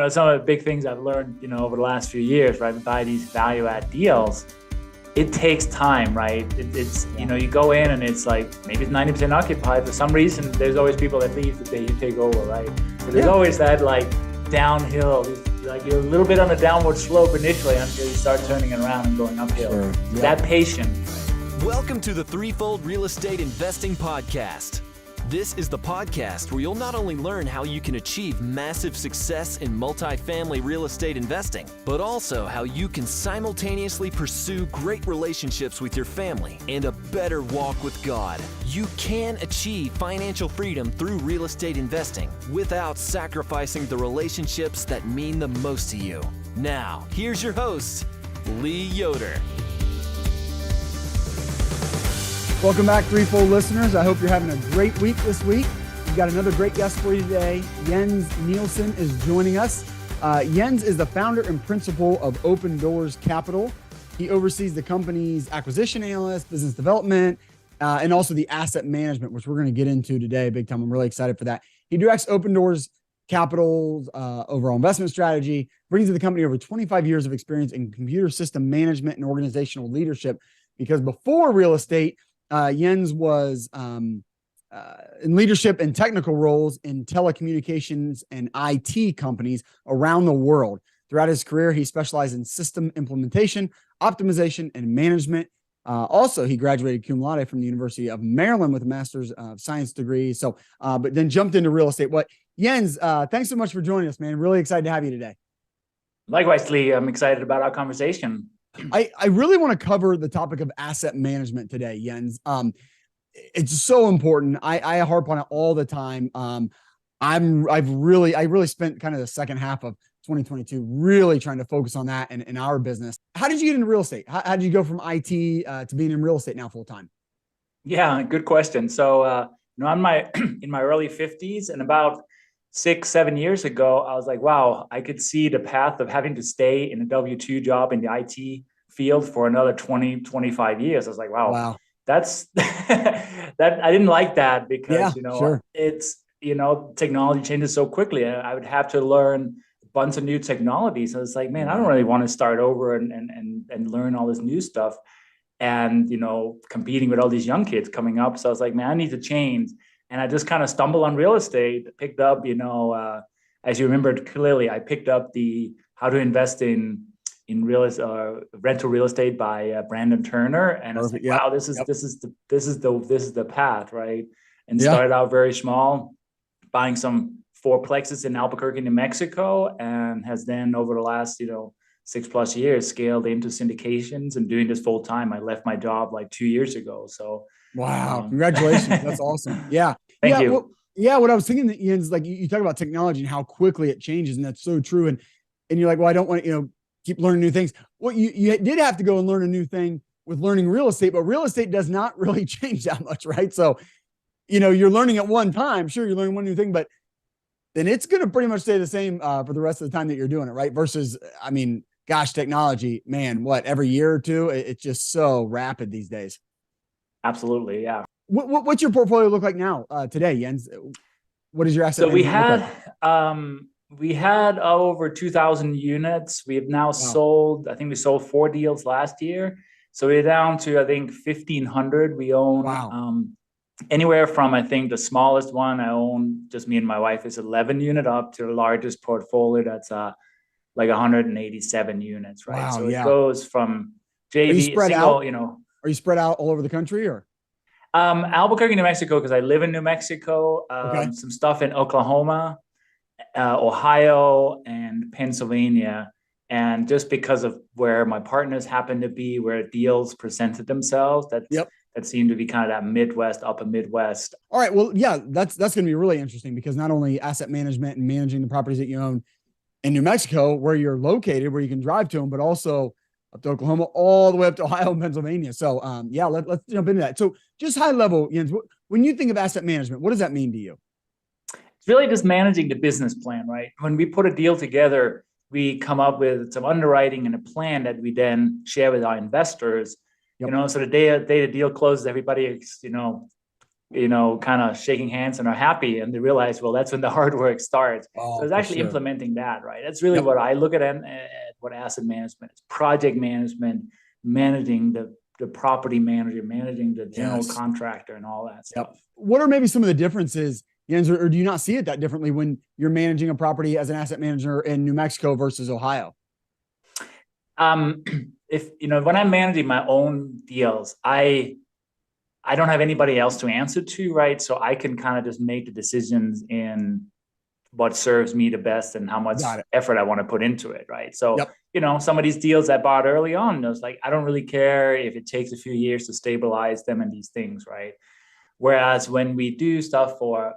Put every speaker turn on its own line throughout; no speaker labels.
some of the big things I've learned, over the last few years, right? By these value add deals, it takes time, right? You go in and it's like, maybe it's 90% occupied. For some reason, there's always people that leave the day you take over, right? So there's always that like downhill, like you're a little bit on a downward slope initially until you start turning it around and going uphill. Sure. That patience.
Welcome to the Threefold Real Estate Investing Podcast. This is the podcast where you'll not only learn how you can achieve massive success in multifamily real estate investing, but also how you can simultaneously pursue great relationships with your family and a better walk with God. You can achieve financial freedom through real estate investing without sacrificing the relationships that mean the most to you. Now, here's your host, Lee Yoder.
Welcome back, Threefold listeners. I hope you're having a great week this week. We've got another great guest for you today. Jens Nielsen is joining us. Jens is the founder and principal of Open Doors Capital. He oversees the company's acquisition analyst, business development, and also the asset management, which we're going to get into today big time. I'm really excited for that. He directs Open Doors Capital's overall investment strategy, brings to the company over 25 years of experience in computer system management and organizational leadership, because before real estate, Jens was in leadership and technical roles in telecommunications and IT companies around the world. Throughout his career, he specialized in system implementation, optimization, and management. Also, he graduated cum laude from the University of Maryland with a Master's of Science degree. But then jumped into real estate. Jens, thanks so much for joining us, man. Really excited to have you today.
Likewise, Lee. I'm excited about our conversation.
I really want to cover the topic of asset management today, Jens. It's so important. I harp on it all the time. I really spent kind of the second half of 2022 really trying to focus on that in our business. How did you get into real estate? How did you go from IT to being in real estate now full time?
Yeah, good question. So, I'm in my early 50s, and about 6-7 years ago, I was like, wow, I could see the path of having to stay in a W-2 job in the IT field for another 20-25 years. I was like, wow. That's that I didn't like that because, it's, technology changes so quickly. I would have to learn a bunch of new technologies. So it's like, man, I don't really want to start over and learn all this new stuff and, competing with all these young kids coming up. So I was like, man, I need to change. And I just kind of stumbled on real estate, picked up, as you remembered clearly, I picked up the How to Invest in Rental Real Estate by Brandon Turner. And I was like, wow, this is the path, right? And started out very small, buying some fourplexes in Albuquerque, New Mexico, and has then over the last, 6+ years scaled into syndications and doing this full time. I left my job like 2 years ago. So
wow. Congratulations. That's awesome. Yeah.
Thank you.
What I was thinking is like, you talk about technology and how quickly it changes. And that's so true. And you're like, well, I don't want to, keep learning new things. Well, you did have to go and learn a new thing with learning real estate, but real estate does not really change that much, right? So, you're learning at one time. Sure, you're learning one new thing, but then it's going to pretty much stay the same for the rest of the time that you're doing it, right? Versus, technology, man, every year or two, it's just so rapid these days.
Absolutely. Yeah.
What's your portfolio look like now today, Jens? What is your asset?
So we had over 2,000 units. We have now sold, I think we sold 4 deals last year. So we're down to, I think, 1,500. We own anywhere from, I think the smallest one I own, just me and my wife, is 11 unit up to the largest portfolio that's like 187 units, right?
Wow,
so it goes from JV,
Are you spread out all over the country or?
Albuquerque, New Mexico, because I live in New Mexico. Some stuff in Oklahoma, Ohio, and Pennsylvania. And just because of where my partners happen to be, where deals presented themselves, that seemed to be kind of that upper Midwest.
All right. Well, yeah, that's going to be really interesting because not only asset management and managing the properties that you own in New Mexico, where you're located, where you can drive to them, but also up to Oklahoma, all the way up to Ohio and Pennsylvania. So, let's jump into that. So just high level, Jens, when you think of asset management, what does that mean to you?
It's really just managing the business plan, right? When we put a deal together, we come up with some underwriting and a plan that we then share with our investors. So the day the deal closes, everybody, kind of shaking hands and are happy, and they realize, well, that's when the hard work starts. So
Oh,
it's
for
actually
sure.
implementing that, right? That's really
Yep.
what I look at what asset management is: project management, managing the property manager, managing the general
Yes.
contractor, and all that
Yep.
stuff.
What are maybe some of the differences, Jens, or do you not see it that differently when you're managing a property as an asset manager in New Mexico versus Ohio?
Um, if when I'm managing my own deals, I don't have anybody else to answer to, right? So I can kind of just make the decisions in what serves me the best and how much
Got it.
effort I want to put into it, right? So,
Yep.
some of these deals I bought early on, I was like, I don't really care if it takes a few years to stabilize them and these things, right? Whereas when we do stuff for,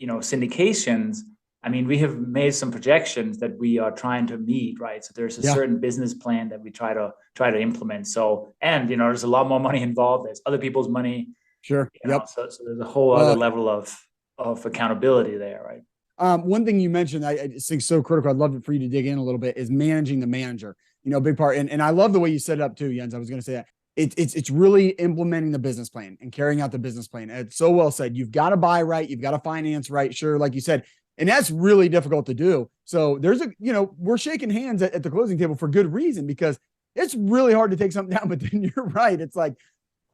syndications, I mean, we have made some projections that we are trying to meet, right? So there's a
Yeah.
certain business plan that we try to implement. So, and there's a lot more money involved. There's other people's money,
Sure. Yep.
so there's a whole other level of accountability there, right?
One thing you mentioned, I just think so critical. I'd love for you to dig in a little bit is managing the manager. Big part, and I love the way you set it up too, Jens. I was going to say that it's really implementing the business plan and carrying out the business plan. It's so well said. You've got to buy right, you've got to finance right. Sure, like you said, and that's really difficult to do. So we're shaking hands at the closing table for good reason because it's really hard to take something down. But then you're right. It's like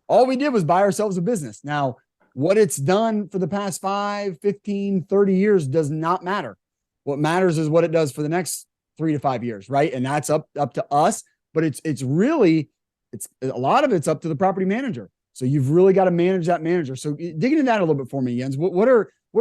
all we did was buy ourselves a business. Now, what it's done for the past 5, 15, 30 years does not matter. What matters is what it does for the next 3 to 5 years, right? And that's up to us, but it's a lot of it's up to the property manager. So you've really got to manage that manager. So dig into that a little bit for me, Jens. What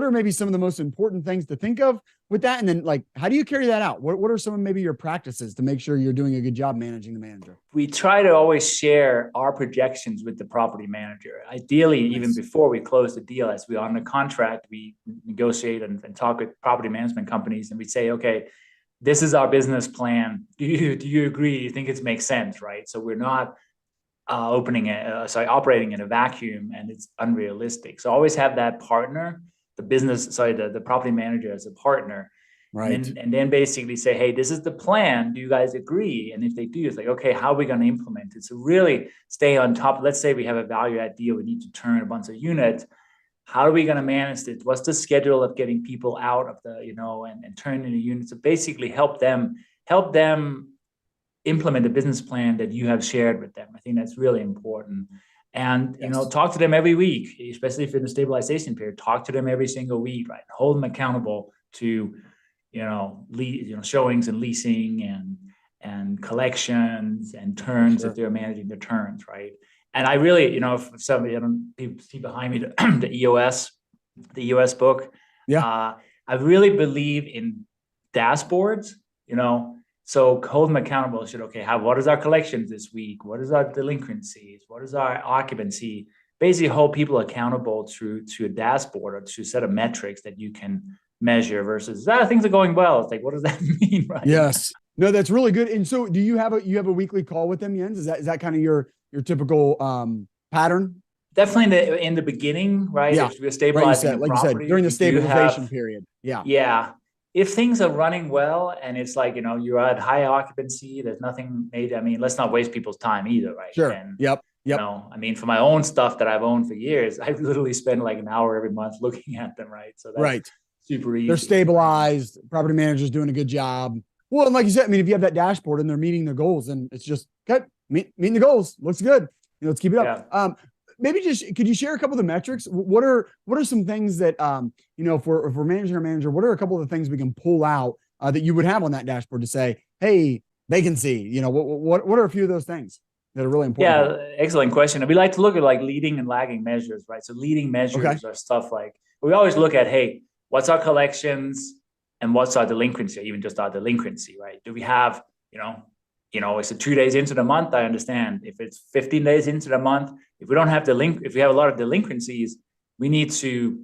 are maybe some of the most important things to think of with that? And then how do you carry that out? What are some of maybe your practices to make sure you're doing a good job managing the manager?
We try to always share our projections with the property manager. Ideally, even before we close the deal, as we're on the contract, we negotiate and talk with property management companies, and we say, okay, this is our business plan. Do you agree? Do you think it makes sense, right? So we're not operating in a vacuum, and it's unrealistic. So always have that partner, the property manager as a partner.
Right.
And then basically say, hey, this is the plan. Do you guys agree? And if they do, it's like, okay, how are we going to implement it? So really stay on top. Let's say we have a value add deal. We need to turn a bunch of units. How are we going to manage this? What's the schedule of getting people out of the, and turning the units? So basically help them implement the business plan that you have shared with them. I think that's really important. And, talk to them every week, especially if you're in the stabilization period. Talk to them every single week, right? Hold them accountable to, showings and leasing and collections and turns if they're managing their turns, right? And I really, if somebody, people see behind me the EOS book.
Yeah.
I really believe in dashboards, so hold them accountable. What is our collections this week? What is our delinquencies? What is our occupancy? Basically hold people accountable to a dashboard or to a set of metrics that you can measure versus things are going well. It's like, what does that mean, right?
Yes. No, that's really good. And so do you have a weekly call with them, Jens? Is that kind of your typical pattern?
Definitely in the beginning, right?
Yeah.
If we're stabilizing the property,
during the stabilization period. Yeah.
Yeah. If things are running well and it's like, you're at high occupancy, there's nothing made. I mean, let's not waste people's time either, right?
Sure.
And,
Yep.
for my own stuff that I've owned for years, I literally spend like an hour every month looking at them, right? So that's super easy.
They're stabilized. Property manager's doing a good job. Well, and like you said, I mean, if you have that dashboard and they're meeting their goals, then it's just okay, meeting the goals. Looks good. Let's keep it up.
Yeah.
Maybe could you share a couple of the metrics? What are some things that if we're managing our manager, what are a couple of the things we can pull out that you would have on that dashboard to say, hey, vacancy, what are a few of those things that are really important?
Yeah, excellent question. We like to look at like leading and lagging measures, right? So leading measures are stuff like, we always look at, hey, what's our collections and what's our delinquency, or even just our delinquency, right? Do we have, it's 2 days into the month, I understand. If it's 15 days into the month, if we don't have if we have a lot of delinquencies, we need to,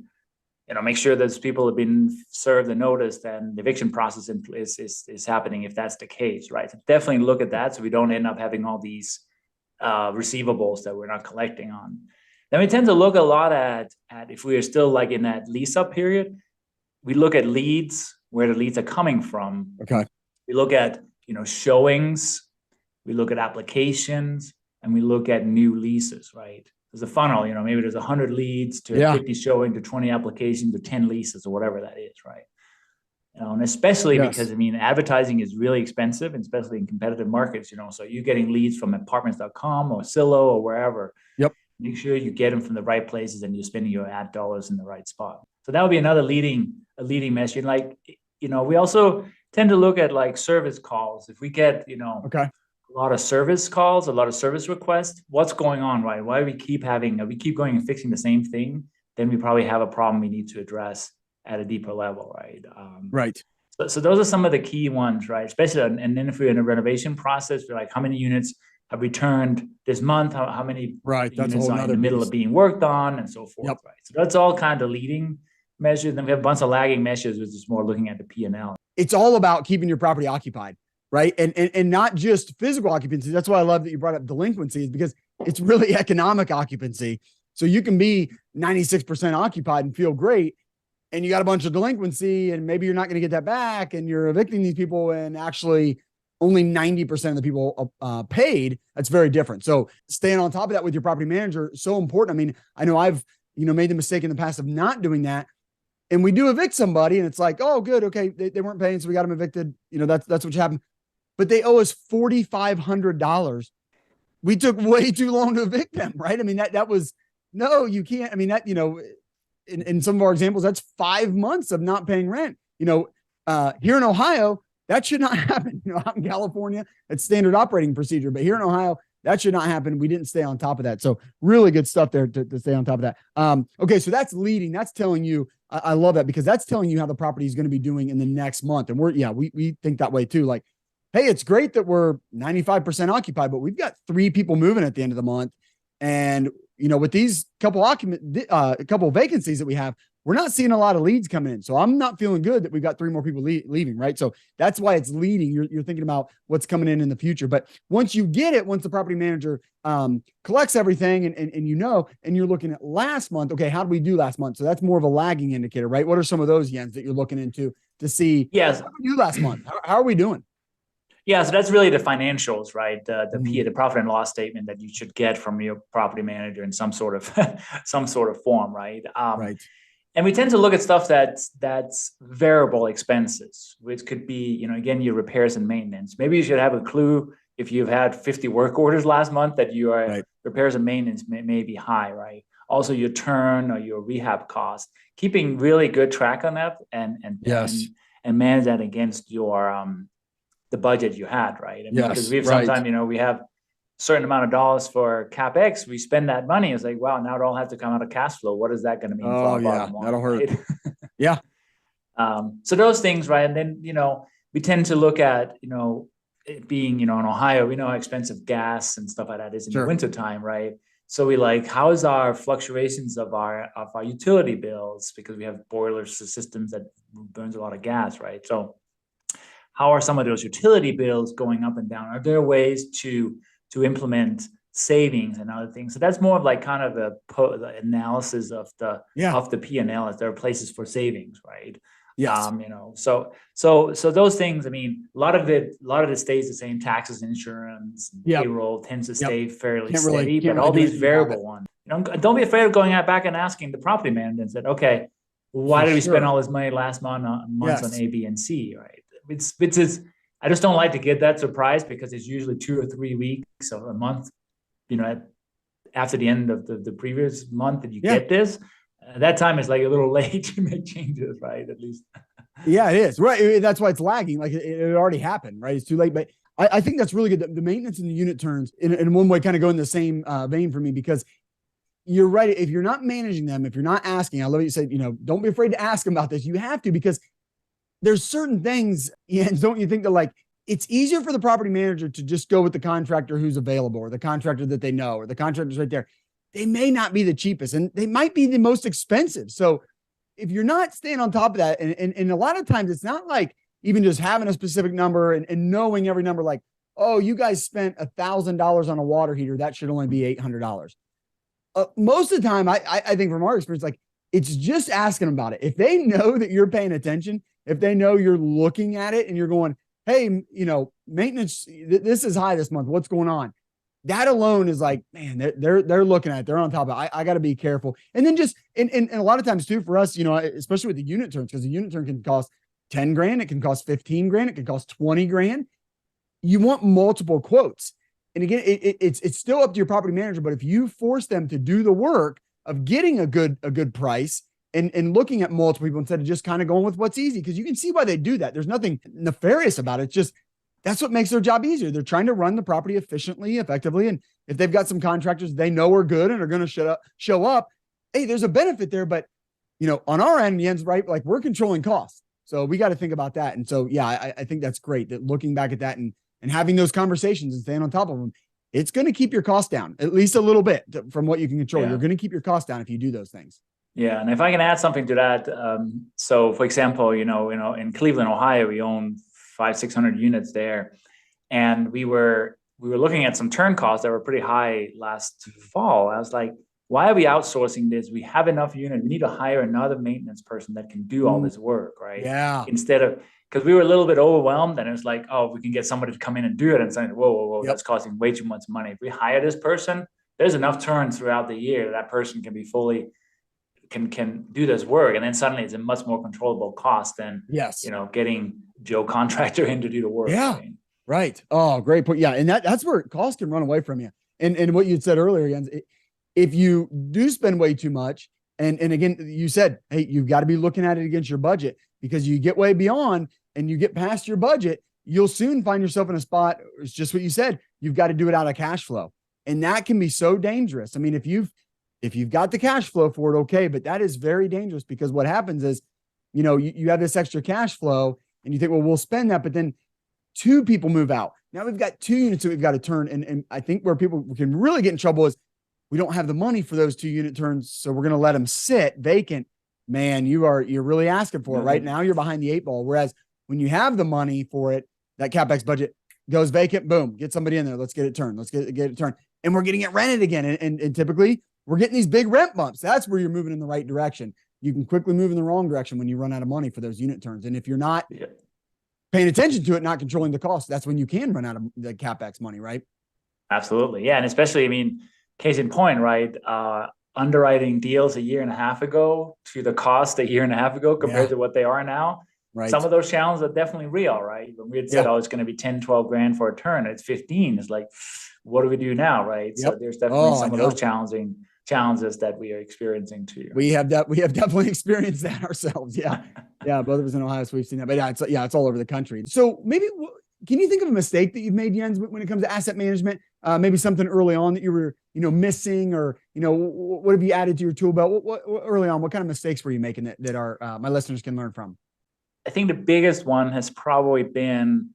make sure that people have been served the notice and the eviction process is happening if that's the case, right? So definitely look at that so we don't end up having all these receivables that we're not collecting on. Then we tend to look a lot at if we are still like in that lease up period, we look at leads, where the leads are coming from.
Okay.
We look at, showings, we look at applications, and we look at new leases, right? there's a funnel, maybe there's 100 leads to 50 showing to 20 applications to 10 leases or whatever that is, right? And especially because, advertising is really expensive, and especially in competitive markets, so you're getting leads from apartments.com or Zillow or wherever.
Yep.
Make sure you get them from the right places and you're spending your ad dollars in the right spot. So that would be another leading measure. Like, we also tend to look at like service calls. If we get, a lot of service calls, a lot of service requests, what's going on, right? Why we keep going and fixing the same thing, then we probably have a problem we need to address at a deeper level, right?
Right.
So those are some of the key ones, right? Especially, and then if we're in a renovation process, we're like, how many units have returned this month? How many units are in the middle of being worked on, and so forth, right? So that's all kind of leading measures. Then we have a bunch of lagging measures, which is more looking at the P&L.
It's all about keeping your property occupied, right? And not just physical occupancy. That's why I love that you brought up delinquency, is because it's really economic occupancy. So you can be 96% occupied and feel great, and you got a bunch of delinquency, and maybe you're not going to get that back, and you're evicting these people, and actually only 90% of the people paid. That's very different. So staying on top of that with your property manager, so important. I mean, I know I've, made the mistake in the past of not doing that. And we do evict somebody, and it's like, oh, good. Okay. They weren't paying, so we got them evicted. That's what happened. But they owe us $4,500. We took way too long to evict them, right? I mean, that was, no, you can't. I mean, that, in some of our examples, that's 5 months of not paying rent. Here in Ohio, that should not happen. Out in California, it's standard operating procedure, but here in Ohio, that should not happen. We didn't stay on top of that. So really good stuff there to stay on top of that. Okay. So that's leading. That's telling you, I love that, because that's telling you how the property is going to be doing in the next month. And we think that way too. Like, hey, it's great that we're 95% occupied, but we've got 3 people moving at the end of the month. And, with these couple vacancies that we have, we're not seeing a lot of leads coming in. So I'm not feeling good that we've got 3 more people leaving, right? So that's why it's leading. You're thinking about what's coming in the future. But once you get it, once the property manager collects everything and and you're looking at last month, okay, how did we do last month? So that's more of a lagging indicator, right? What are some of those, Jens, that you're looking into to see how did we do last month? How are we doing?
Yeah, so that's really the financials, right? The profit and loss statement that you should get from your property manager in some sort of form, right?
Right.
And we tend to look at stuff that's variable expenses, which could be, again, your repairs and maintenance. Maybe you should have a clue if you've had 50 work orders last month that your repairs and maintenance may be high, right? Also your turn or your rehab cost, keeping really good track on that and manage that against your the budget you had, right? Because we have sometimes, we have certain amount of dollars for CapEx, we spend that money. It's like, wow, now it all has to come out of cash flow. What is that going to mean?
Oh, yeah, that'll hurt.
Yeah. So those things, right? And then, we tend to look at, it being, in Ohio, we know how expensive gas and stuff like that is in the wintertime, right? So we like, how is our fluctuations of our utility bills? Because we have boilers, systems that burns a lot of gas, right? So how are some of those utility bills going up and down? Are there ways to implement savings and other things? So that's more of like kind of the analysis of the P&L. As there are places for savings, right?
Yes.
So those things. I mean, a lot of it stays the same. Taxes, insurance, payroll tends to stay fairly steady. But all these variable ones, don't be afraid of going back and asking the property manager and said, okay, why did we spend all this money last month on A, B, and C, right? It's I just don't like to get that surprise, because it's usually 2 or 3 weeks or a month, after the end of the previous month that you get this. That time is like a little late to make changes, right? At least.
Yeah, it is. Right. That's why it's lagging. Like it already happened, right? It's too late. But I think that's really good. The maintenance and the unit turns in one way kind of go in the same vein for me, because you're right. If you're not managing them, if you're not asking, I love what you said, don't be afraid to ask them about this. You have to, because there's certain things, don't you think that like it's easier for the property manager to just go with the contractor who's available, or the contractor that they know, or the contractor's right there. They may not be the cheapest, and they might be the most expensive. So if you're not staying on top of that, and a lot of times it's not like even just having a specific number and knowing every number, like, oh, you guys spent $1,000 on a water heater, that should only be $800. Most of the time, I think from our experience, like it's just asking them about it. If they know that you're paying attention, if they know you're looking at it and you're going, hey, maintenance, this is high this month, what's going on? that alone is like, man, they're looking at it. They're on top of it. I got to be careful. And then just, and a lot of times too, for us, especially with the unit turns, because the unit turn can cost 10 grand. It can cost 15 grand. It can cost 20 grand. You want multiple quotes. And again, it's still up to your property manager, but if you force them to do the work of getting a good price and looking at multiple people instead of just kind of going with what's easy, because you can see why they do that. There's nothing nefarious about it. It's just, that's what makes their job easier. They're trying to run the property efficiently, effectively. And if they've got some contractors they know are good and are going to show up, hey, there's a benefit there. But, on our end, Jens, right? Like, we're controlling costs. So we got to think about that. And so, yeah, I think that's great that looking back at that and having those conversations and staying on top of them, it's going to keep your costs down at least a little bit from what you can control. Yeah. You're going to keep your costs down if you do those things.
Yeah. And if I can add something to that. So for example, in Cleveland, Ohio, we own 500-600 units there. And we were looking at some turn costs that were pretty high last fall. I was like, why are we outsourcing this? We have enough units. We need to hire another maintenance person that can do all this work, right?
Yeah.
Instead of, because we were a little bit overwhelmed, and it was like, oh, we can get somebody to come in and do it. And saying, whoa, yep, that's costing way too much money. If we hire this person, there's enough turns throughout the year that person can be fully can do this work, and then suddenly it's a much more controllable cost than getting Joe contractor in to do the work.
Yeah, right. Oh, great point. Yeah, and that's where cost can run away from you. And what you said earlier, Jens, if you do spend way too much, and again, you said, hey, you've got to be looking at it against your budget, because you get way beyond and you get past your budget, you'll soon find yourself in a spot. It's just what you said. You've got to do it out of cash flow, and that can be so dangerous. I mean, if you've got the cash flow for it, okay, but that is very dangerous, because what happens is, you have this extra cash flow and you think, well, we'll spend that, but then two people move out. Now we've got 2 units that we've got to turn. And I think where people can really get in trouble is we don't have the money for those 2 unit turns. So we're going to let them sit vacant. Man, you're really asking for it right now. You're behind the 8 ball. Whereas when you have the money for it, that CapEx budget goes vacant, boom, get somebody in there. Let's get it turned. Let's get it turned. And we're getting it rented again. And typically we're getting these big rent bumps. That's where you're moving in the right direction. You can quickly move in the wrong direction when you run out of money for those unit turns. And if you're not paying attention to it, not controlling the cost, that's when you can run out of the CapEx money, right?
Absolutely. Yeah. And especially, I mean, case in point, right? Underwriting deals a year and a half ago to the cost a year and a half ago compared to what they are now. Right. Some of those challenges are definitely real, right? When we had said, oh, it's going to be 10, 12 grand for a turn, it's 15. It's like, what do we do now, right? So there's definitely some of those challenges that we are experiencing too.
We have definitely experienced that ourselves. Yeah. Yeah. Both of us in Ohio, so we've seen that, but it's all over the country. So maybe, can you think of a mistake that you've made, Jens, when it comes to asset management? Maybe something early on that you were, missing, or, what have you added to your tool belt? What early on, what kind of mistakes were you making that our my listeners can learn from?
I think the biggest one has probably been,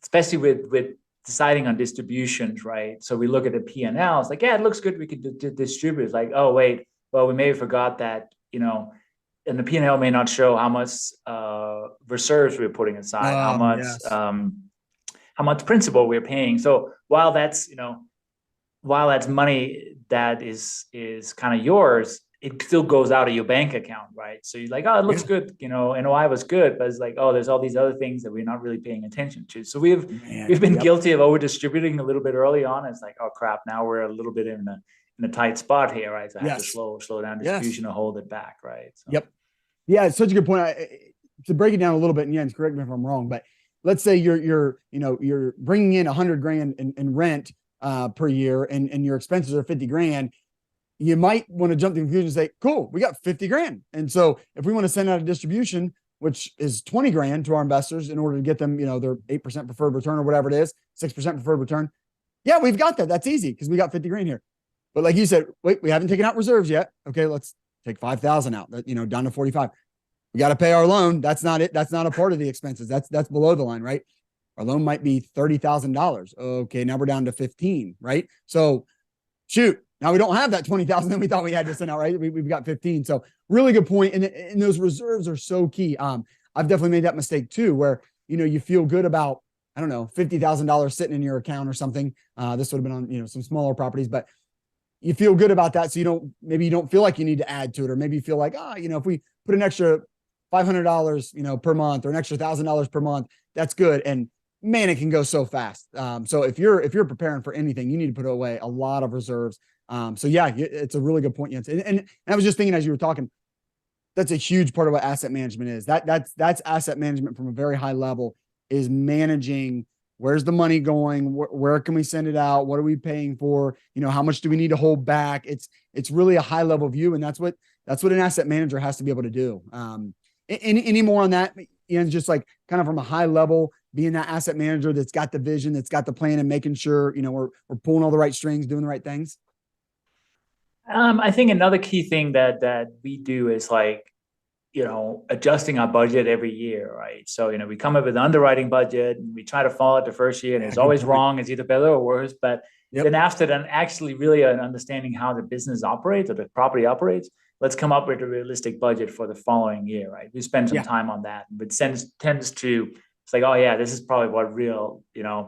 especially with deciding on distributions, right? So we look at the P&L, it's like, yeah, it looks good, we could distribute. It's like, oh, wait, well, we maybe forgot that, and the P&L may not show how much reserves we're putting aside, how much principal we're paying. So while that's money that is kind of yours, it still goes out of your bank account, right? So you're like, oh, it looks good, NOI was good, but it's like, oh, there's all these other things that we're not really paying attention to. So we've been guilty of over distributing a little bit early on. It's like, oh crap, now we're a little bit in a tight spot here, right? So I have to slow down distribution or hold it back, right? So.
Yep. Yeah, it's such a good point. To break it down a little bit, and Jens, correct me if I'm wrong, but let's say you're bringing in 100 grand in rent per year, and your expenses are 50 grand. You might want to jump to the conclusion and say, cool, we got 50 grand. And so if we want to send out a distribution, which is 20 grand to our investors in order to get them, their 8% preferred return or whatever it is, 6% preferred return. Yeah, we've got that. That's easy because we got 50 grand here. But like you said, wait, we haven't taken out reserves yet. Okay, let's take 5,000 out, down to 45. We got to pay our loan. That's not it. That's not a part of the expenses. That's below the line, right? Our loan might be $30,000. Okay, now we're down to 15, right? So shoot. Now we don't have that 20,000 that we thought we had to send out, right? We've got 15. So really good point. And those reserves are so key. I've definitely made that mistake too, where, you feel good about, I don't know, $50,000 sitting in your account or something. This would have been on, some smaller properties, but you feel good about that. So maybe you don't feel like you need to add to it, or maybe you feel like, if we put an extra $500, per month, or an extra $1,000 per month, that's good. And man, it can go so fast. So if you're preparing for anything, you need to put away a lot of reserves. So yeah, it's a really good point, Jens. And I was just thinking as you were talking, that's a huge part of what asset management is. That's asset management from a very high level, is managing where's the money going, where can we send it out, what are we paying for, how much do we need to hold back. It's really a high level view, and that's what an asset manager has to be able to do. Any more on that? Just like kind of from a high level, being that asset manager that's got the vision, that's got the plan, and making sure we're pulling all the right strings, doing the right things.
I think another key thing that we do is like, adjusting our budget every year, right? So, we come up with an underwriting budget and we try to follow it the first year, and it's always wrong. It's either better or worse. But then after that, actually really understanding how the business operates or the property operates, let's come up with a realistic budget for the following year, right? We spend some time on that, but tends to, it's like, oh yeah, this is probably what real,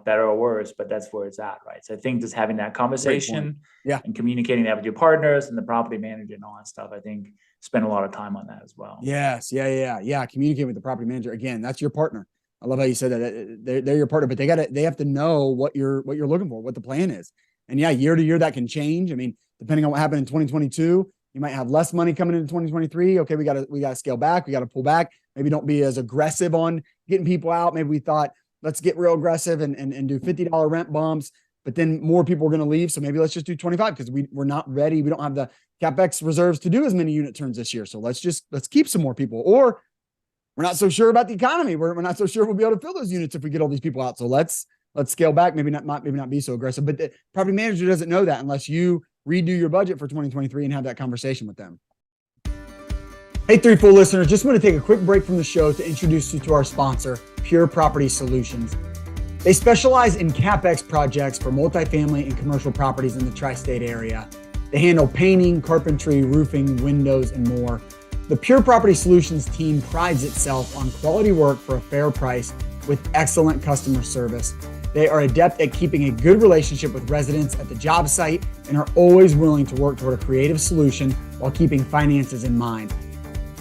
better or worse, but that's where it's at, right? So I think just having that conversation and communicating that with your partners and the property manager and all that stuff, I think spend a lot of time on that as well.
Yes. Yeah. Communicate with the property manager. Again, that's your partner. I love how you said that. They're your partner, but they have to know what you're looking for, what the plan is. And yeah, year to year that can change. I mean, depending on what happened in 2022, you might have less money coming into 2023. Okay, we gotta scale back, we gotta pull back. Maybe don't be as aggressive on getting people out. Maybe we thought, let's get real aggressive and do $50 rent bumps, but then more people are going to leave. So maybe let's just do 25 because we're not ready. We don't have the CapEx reserves to do as many unit turns this year. So let's keep some more people. Or we're not so sure about the economy. We're not so sure we'll be able to fill those units if we get all these people out. So let's scale back. Maybe not be so aggressive. But the property manager doesn't know that unless you redo your budget for 2023 and have that conversation with them. Hey, Threefold listeners, just want to take a quick break from the show to introduce you to our sponsor, Pure Property Solutions. They specialize in CapEx projects for multifamily and commercial properties in the tri-state area. They handle painting, carpentry, roofing, windows, and more. The Pure Property Solutions team prides itself on quality work for a fair price with excellent customer service. They are adept at keeping a good relationship with residents at the job site and are always willing to work toward a creative solution while keeping finances in mind.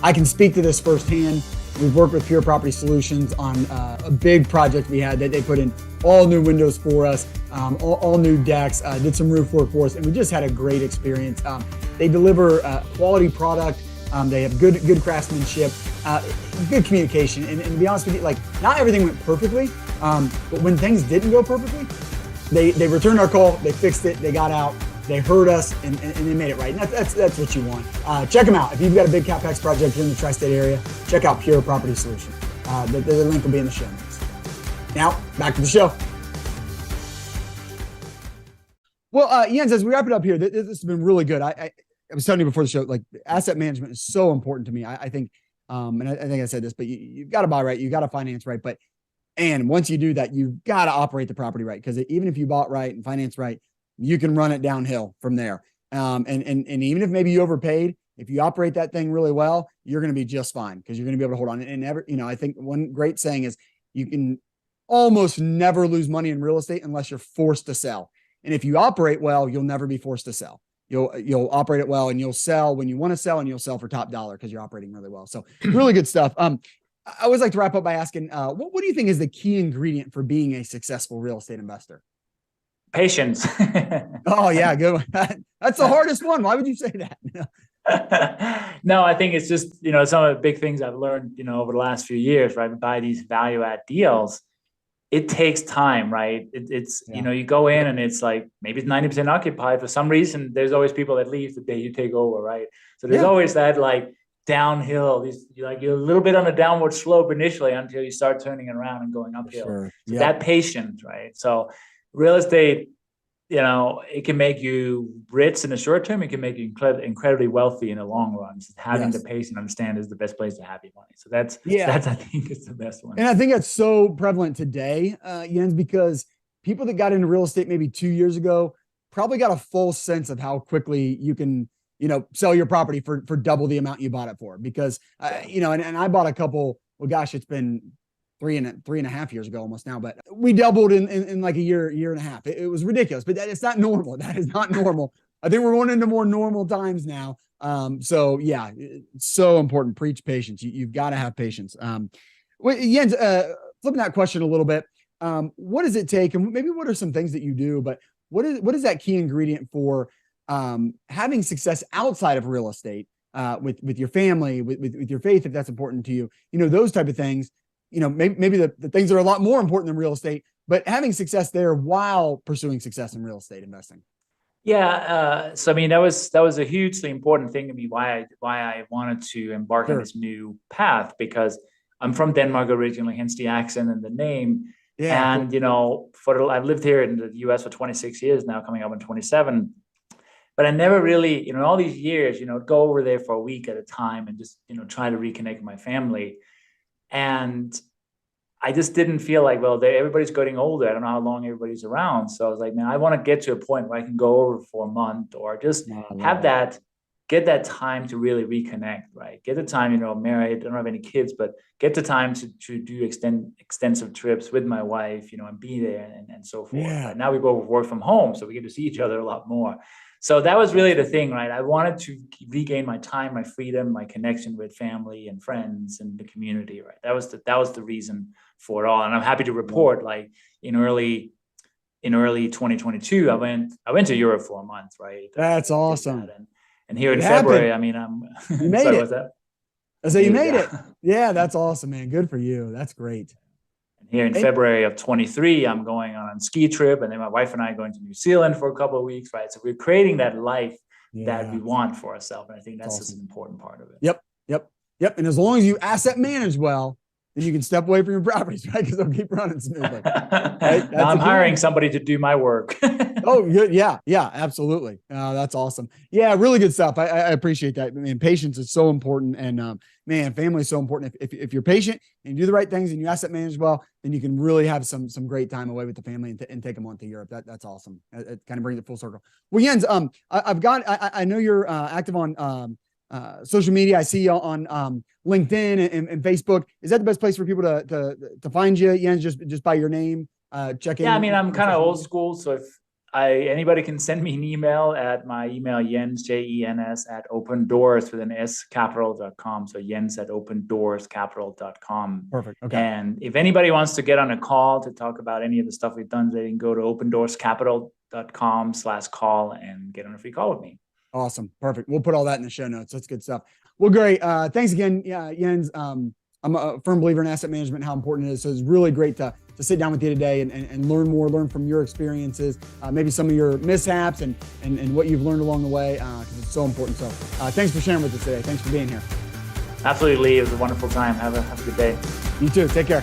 I can speak to this firsthand. We've worked with Pure Property Solutions on a big project we had that they put in all new windows for us, all new decks, did some roof work for us, and we just had a great experience. They deliver quality product. They have good craftsmanship, good communication. And to be honest with you, like not everything went perfectly, but when things didn't go perfectly, they returned our call, they fixed it, they got out. They heard us and they made it right. And that's what you want. Check them out. If you've got a big CapEx project in the tri-state area, check out Pure Property Solutions. The link will be in the show notes. Now, back to the show. Well, Jens, as we wrap it up here, this has been really good. I was telling you before the show, like asset management is so important to me. I think, and I think I said this, but you've got to buy right. You got to finance right. And once you do that, you've got to operate the property right. Because even if you bought right and finance right, you can run it downhill from there. And even if maybe you overpaid, if you operate that thing really well, you're going to be just fine because you're going to be able to hold on. And I think one great saying is you can almost never lose money in real estate unless you're forced to sell. And if you operate well, you'll never be forced to sell. You'll operate it well and you'll sell when you want to sell and you'll sell for top dollar because you're operating really well. So really good stuff. I always like to wrap up by asking, what do you think is the key ingredient for being a successful real estate investor?
Patience.
Oh yeah, good one. That's the hardest one. Why would you say that?
No, I think it's just, some of the big things I've learned, over the last few years, right? Buy these value add deals. It takes time, right? You go in and it's like, maybe it's 90% occupied. For some reason, there's always people that leave the day you take over, right? So there's always that like downhill, you're a little bit on a downward slope initially until you start turning around and going uphill.
Sure.
So that patience, right? So real estate, it can make you rich in the short term. It can make you incredibly wealthy in the long run. Just having the patience and understand is the best place to have your money. So that's I think is the best one.
And I think that's so prevalent today, Jens, because people that got into real estate maybe 2 years ago probably got a full sense of how quickly you can, sell your property for double the amount you bought it for. Because, and I bought a couple, well, gosh, it's been three and a half years ago almost now, but we doubled in like a year and a half. It was ridiculous, but it's not normal. That is not normal. I think we're going into more normal times now. So yeah, it's so important. Preach patience. You've got to have patience. Jens, flipping that question a little bit, what does it take? And maybe what are some things that you do, but what is that key ingredient for having success outside of real estate, with your family, with your faith, if that's important to you, those type of things, maybe the things that are a lot more important than real estate, but having success there while pursuing success in real estate investing.
Yeah, so I mean that was a hugely important thing to me. Why I wanted to embark on this new path, because I'm from Denmark originally, hence the accent and the name.
Yeah,
And
cool.
I've lived here in the U.S. for 26 years now, coming up in 27. But I never really, all these years, go over there for a week at a time and just try to reconnect with my family. And I just didn't feel like, well, everybody's getting older. I don't know how long everybody's around. So I was like, man, I want to get to a point where I can go over for a month or just get that time to really reconnect, right? Get the time, married, I don't have any kids, but get the time to do extensive trips with my wife, and be there and so forth.
Yeah.
Right? Now we both work from home, so we get to see each other a lot more. So that was really the thing, right? I wanted to regain my time, my freedom, my connection with family and friends and the community, right? That was the reason for it all. And I'm happy to report, like in early 2022, I went to Europe for a month, right?
That's awesome.
And here in February, I mean,
you made
sorry,
it.
what's that?
I say you made it. Yeah, that's awesome, man. Good for you. That's great.
Here in February of 23, I'm going on a ski trip, and then my wife and I are going to New Zealand for a couple of weeks, right? So we're creating that life that we want for ourselves. And I think that's just an important part of it.
Yep. And as long as you asset manage well, then you can step away from your properties, right? Because they'll keep running smoothly. Right?
Now I'm hiring somebody to do my work.
Oh, yeah, absolutely. That's awesome. Yeah, really good stuff. I appreciate that. I mean, patience is so important, and man, family is so important. If you're patient and you do the right things and you asset manage well, then you can really have some great time away with the family and take them on to Europe. That's awesome. It kind of brings it full circle. Well, Jens, I know you're active on social media. I see you on LinkedIn and Facebook. Is that the best place for people to find you, Jens? Just by your name, check in.
Yeah, I mean, I'm kind of old school, so if anybody can send me an email at my email, Jens, Jens at opendoors with an S capital.com. So Jens at opendoorscapital.com.
Perfect. Okay.
And if anybody wants to get on a call to talk about any of the stuff we've done, they can go to opendoorscapital.com/call and get on a free call with me.
Awesome. Perfect. We'll put all that in the show notes. That's good stuff. Well, great. Thanks again, Jens. I'm a firm believer in asset management and how important it is. So it's really great to sit down with you today and learn from your experiences, maybe some of your mishaps and what you've learned along the way, because it's so important. So thanks for sharing with us today. Thanks for being here.
Absolutely. It was a wonderful time. Have a good day.
You too. Take care.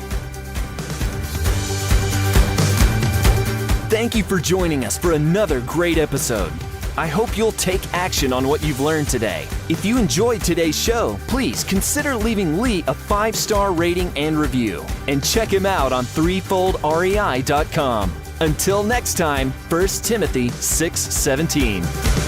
Thank you for joining us for another great episode. I hope you'll take action on what you've learned today. If you enjoyed today's show, please consider leaving Lee a 5-star rating and review. And check him out on threefoldrei.com. Until next time, 1 Timothy 6:17.